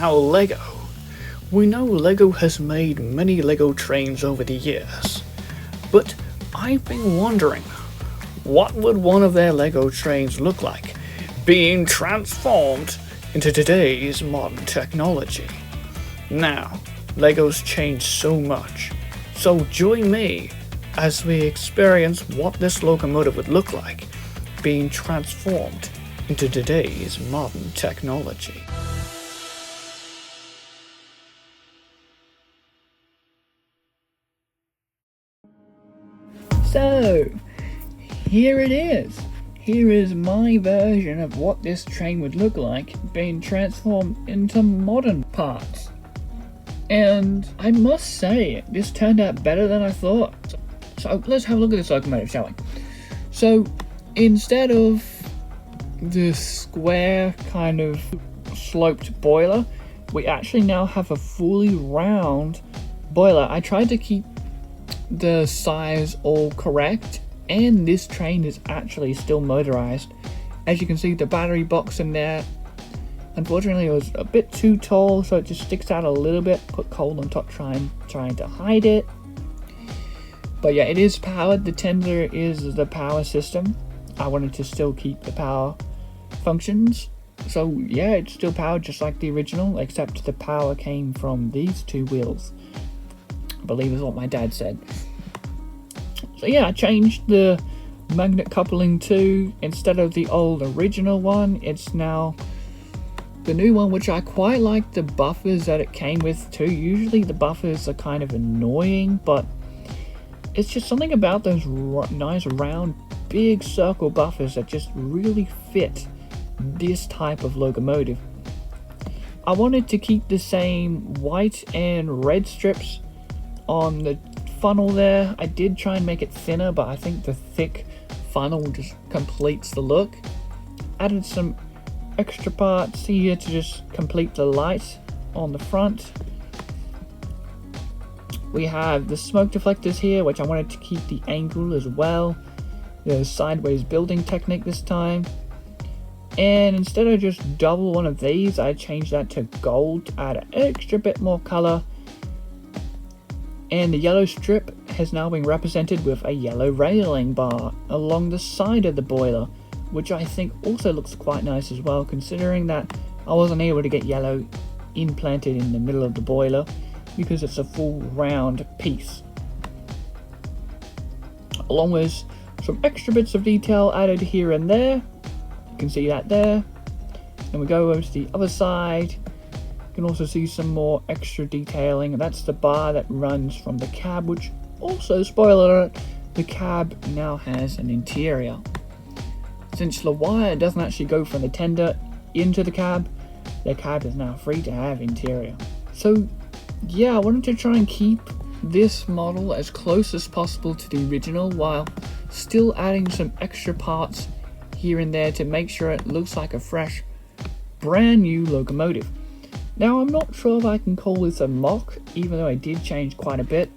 Now Lego. We know Lego has made many Lego trains over the years, but I've been wondering, what would one of their Lego trains look like being transformed into today's modern technology? Now, Lego's changed so much, so join me as we experience what this locomotive would look like being transformed into today's modern technology. So, here it is. Here is my version of what this train would look like being transformed into modern parts. And I must say, this turned out better than I thought. So let's have a look at this locomotive, shall we? So instead of the square kind of sloped boiler, we actually now have a fully round boiler. I tried to keep the size all correct, and this train is actually still motorized. As you can see, the battery box in there, unfortunately it was a bit too tall, so it just sticks out a little bit. Put coal on top trying to hide it. But yeah, it is powered. The tender is the power system. I wanted to still keep the power functions. So yeah, it's still powered just like the original, except the power came from these two wheels, I believe is what my dad said. So yeah, I changed the magnet coupling too. Instead of the old original one, it's now the new one, which I quite like the buffers that it came with too. Usually the buffers are kind of annoying, but it's just something about those nice round big circle buffers that just really fit this type of locomotive. I wanted to keep the same white and red strips on the funnel there. I did try and make it thinner, but I think the thick funnel just completes the look. Added some extra parts here to just complete the light on the front. We have the smoke deflectors here, which I wanted to keep the angle as well. The sideways building technique this time. And instead of just double one of these, I changed that to gold to add an extra bit more color. And the yellow strip has now been represented with a yellow railing bar along the side of the boiler, which I think also looks quite nice as well, considering that I wasn't able to get yellow implanted in the middle of the boiler because it's a full round piece. Along with some extra bits of detail added here and there. You can see that there. And we go over to the other side. You can also see some more extra detailing. That's the bar that runs from the cab, which also, spoiler alert, the cab now has an interior. Since the wire doesn't actually go from the tender into the cab is now free to have interior. So yeah, I wanted to try and keep this model as close as possible to the original while still adding some extra parts here and there to make sure it looks like a fresh, brand new locomotive. Now, I'm not sure if I can call this a mock, even though I did change quite a bit.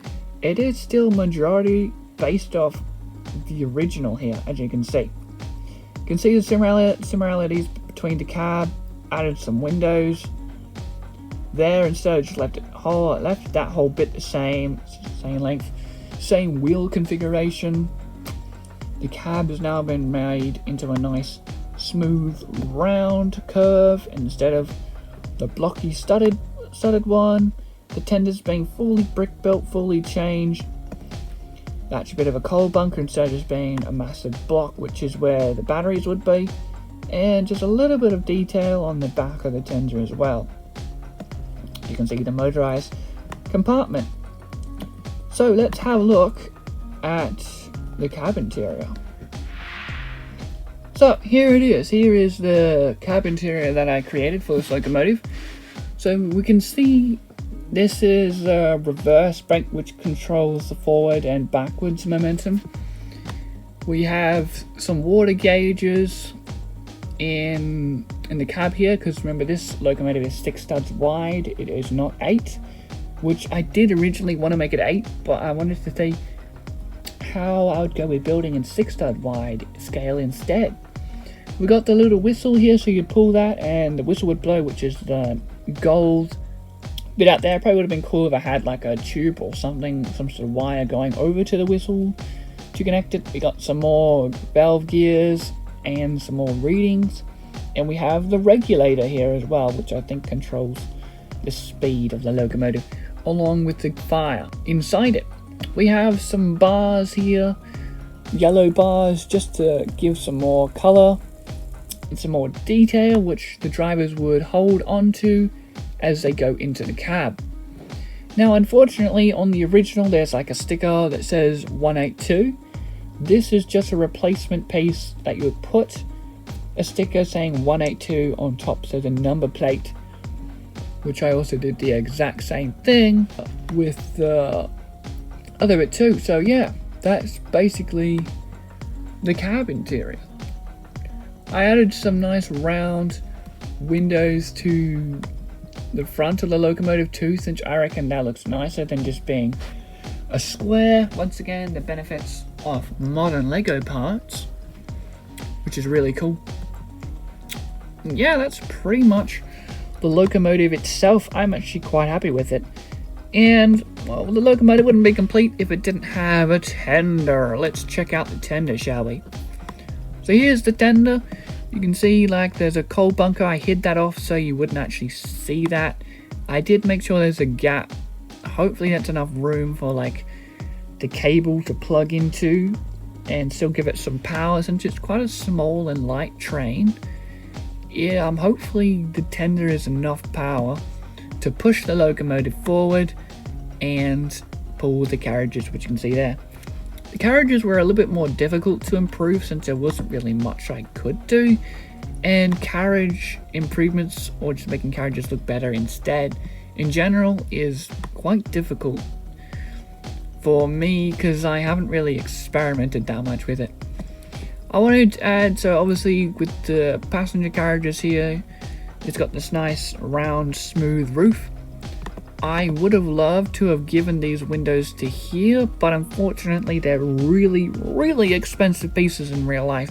It is still majority based off the original here, as you can see. You can see the similarities between the cab, added some windows there. Instead, I just left that whole bit the same length, same wheel configuration. The cab has now been made into a nice smooth round curve instead of the blocky studded one. The tender's been fully brick built, fully changed. That's a bit of a coal bunker instead of just being a massive block, which is where the batteries would be. And just a little bit of detail on the back of the tender as well. You can see the motorized compartment. So let's have a look at the cab interior. So here it is. Here is the cab interior that I created for this locomotive. So we can see this is a reverse brake which controls the forward and backwards momentum. We have some water gauges in the cab here, because remember this locomotive is 6 studs wide, it is not 8, which I did originally want to make it 8, but I wanted to see how I would go with building in 6 stud wide scale instead. We got the little whistle here, so you pull that and the whistle would blow, which is the gold bit out there. Probably would have been cool if I had like a tube or something, some sort of wire going over to the whistle to connect it. We got some more valve gears and some more readings, and we have the regulator here as well, which I think controls the speed of the locomotive along with the fire inside it. We have some bars here, yellow bars, just to give some more color and some more detail, which the drivers would hold onto as they go into the cab. Now unfortunately on the original there's like a sticker that says 182. This is just a replacement piece that you would put a sticker saying 182 on top, so the number plate, which I also did the exact same thing with the other bit too. So yeah, that's basically the cab interior. I added some nice round windows to the front of the locomotive too, since I reckon that looks nicer than just being a square. Once again, the benefits of modern Lego parts, which is really cool. And yeah, that's pretty much the locomotive itself. I'm actually quite happy with it. And, well, the locomotive wouldn't be complete if it didn't have a tender. Let's check out the tender, shall we? So here's the tender. You can see like there's a coal bunker. I hid that off so you wouldn't actually see that. I did make sure there's a gap. Hopefully that's enough room for like the cable to plug into and still give it some power, since it's quite a small and light train. Yeah, hopefully the tender is enough power to push the locomotive forward and pull the carriages, which you can see there. The carriages were a little bit more difficult to improve since there wasn't really much I could do, and carriage improvements, or just making carriages look better instead, in general is quite difficult for me because I haven't really experimented that much with it. I wanted to add, so obviously with the passenger carriages here, it's got this nice round smooth roof. I would have loved to have given these windows to here, but unfortunately they're really expensive pieces in real life.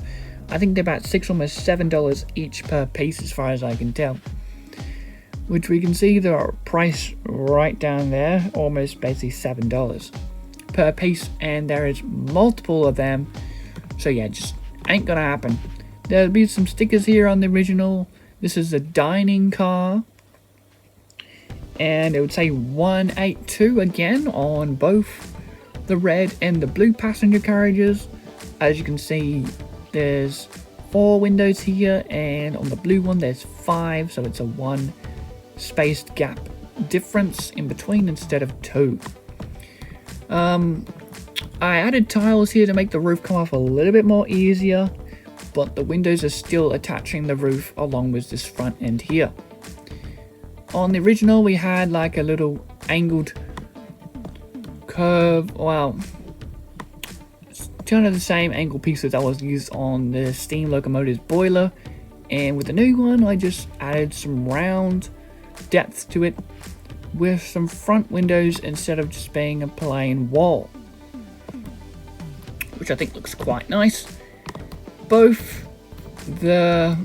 I think they're about $6, almost $7 each per piece as far as I can tell. Which we can see the price right down there, almost basically $7 per piece, and there is multiple of them. So yeah, just ain't gonna happen. There'll be some stickers here on the original. This is a dining car, and it would say 182 again on both the red and the blue passenger carriages. As you can see, there's 4 windows here, and on the blue one there's 5, so it's a 1 spaced gap difference in between instead of 2. I added tiles here to make the roof come off a little bit more easier, but the windows are still attaching the roof along with this front end here. On the original we had like a little angled curve, well, it's kind of the same angle pieces that was used on the steam locomotive's boiler, and with the new one I just added some round depth to it with some front windows instead of just being a plain wall, which I think looks quite nice. Both the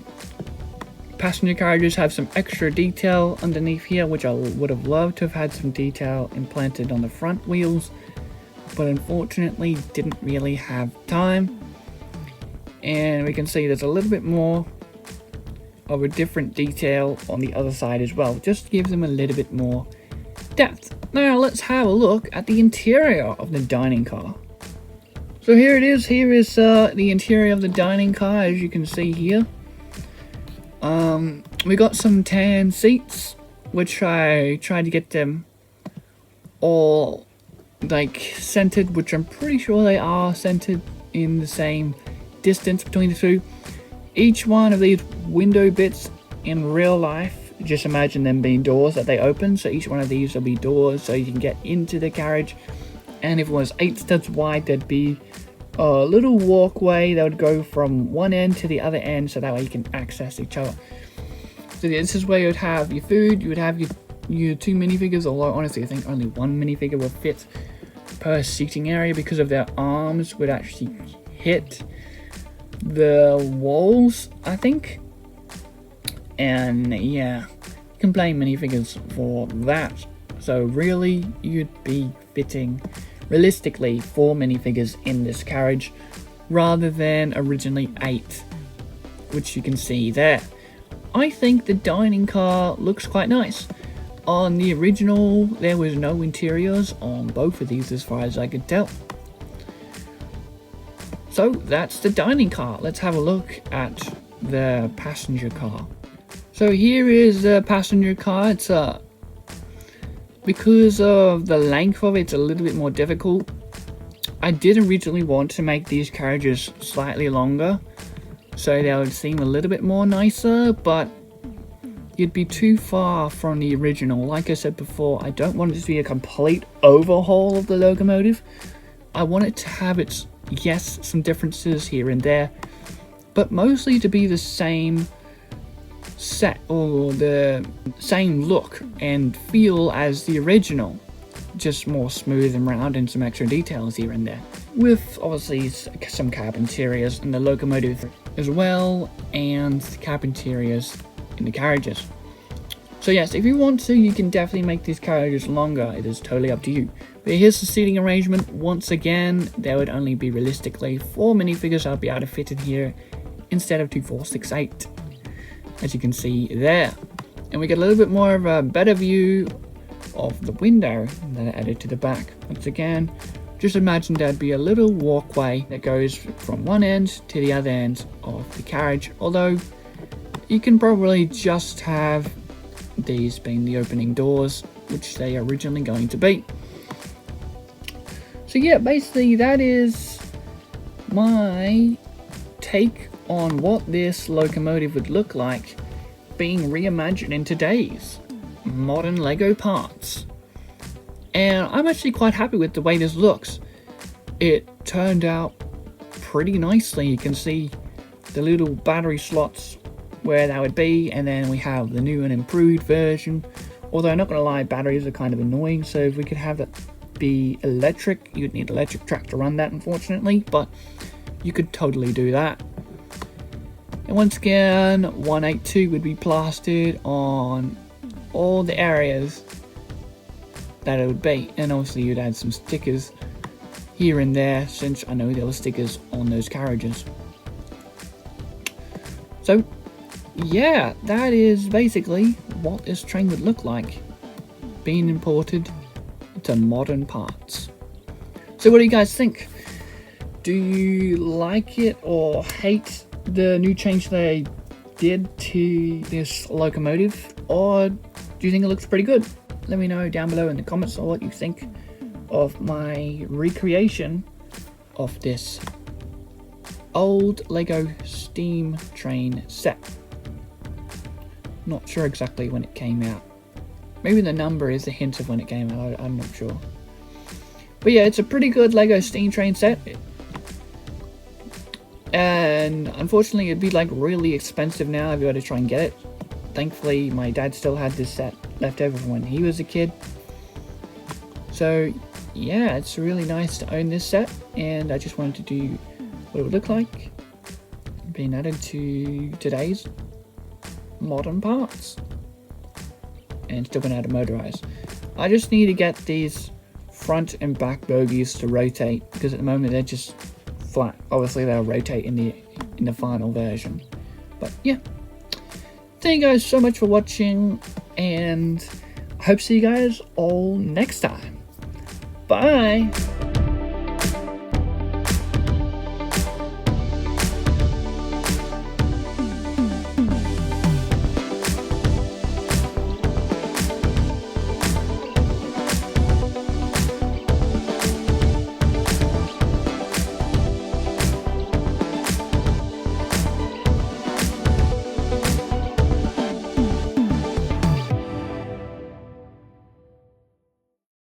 passenger carriages have some extra detail underneath here, which I would have loved to have had some detail implanted on the front wheels, but unfortunately didn't really have time. And we can see there's a little bit more of a different detail on the other side as well, just gives them a little bit more depth. Now let's have a look at the interior of the dining car. So here it is. Here is the interior of the dining car, as you can see here. We got some tan seats, which I tried to get them all like centered, which I'm pretty sure they are centered in the same distance between the two. Each one of these window bits in real life, just imagine them being doors that they open, so each one of these will be doors so you can get into the carriage. And if it was 8 studs wide, there'd be a little walkway that would go from one end to the other end, so that way you can access each other. So this is where you would have your food, you would have your 2 minifigures, although honestly I think only 1 minifigure would fit per seating area because of their arms would actually hit the walls, I think. And yeah, can blame minifigures for that. So really, you'd be fitting realistically 4 minifigures in this carriage rather than originally 8, which you can see there. I think the dining car looks quite nice. On the original, there was no interiors on both of these as far as I could tell. So that's the dining car. Let's have a look at the passenger car. So here is the passenger car. It's because of the length of it, it's a little bit more difficult. I did originally want to make these carriages slightly longer, so they would seem a little bit more nicer, but you'd be too far from the original. Like I said before, I don't want it to be a complete overhaul of the locomotive. I want it to have its, yes, some differences here and there, but mostly to be the same set or the same look and feel as the original, just more smooth and round and some extra details here and there, with obviously some cab interiors in the locomotive as well, and the cab interiors in the carriages. So yes, if you want to, you can definitely make these carriages longer. It is totally up to you. But here's the seating arrangement. Once again, there would only be realistically 4 minifigures I'll be able to fit in here instead of 2, 4, 6, 8. As you can see there. And we get a little bit more of a better view of the window that I added to the back. Once again, just imagine there'd be a little walkway that goes from one end to the other end of the carriage, although you can probably just have these being the opening doors, which they are originally going to be. So yeah, basically that is my take on what this locomotive would look like being reimagined in today's modern Lego parts. And I'm actually quite happy with the way this looks. It turned out pretty nicely. You can see the little battery slots where that would be, and then we have the new and improved version. Although I'm not going to lie, batteries are kind of annoying, so if we could have that be electric, you'd need an electric track to run that, unfortunately, but you could totally do that. And once again, 182 would be plastered on all the areas that it would be, and obviously you'd add some stickers here and there, since I know there were stickers on those carriages. So yeah, that is basically what this train would look like being imported to modern parts. So what do you guys think? Do you like it or hate the new change they did to this locomotive, or do you think it looks pretty good? Let me know down below in the comments on what you think of my recreation of this old Lego steam train set. Not sure exactly when it came out. Maybe the number is a hint of when it came out, I'm not sure. But yeah, it's a pretty good Lego steam train set. And unfortunately it'd be like really expensive now if you were to try and get it. Thankfully my dad still had this set left over from when he was a kid. So yeah, it's really nice to own this set, and I just wanted to do what it would look like being added to today's modern parts. And still gonna add a motorized. I just need to get these front and back bogies to rotate, because at the moment they're just flat. Obviously they'll rotate in the final version. But yeah, thank you guys so much for watching, and I hope to see you guys all next time. Bye.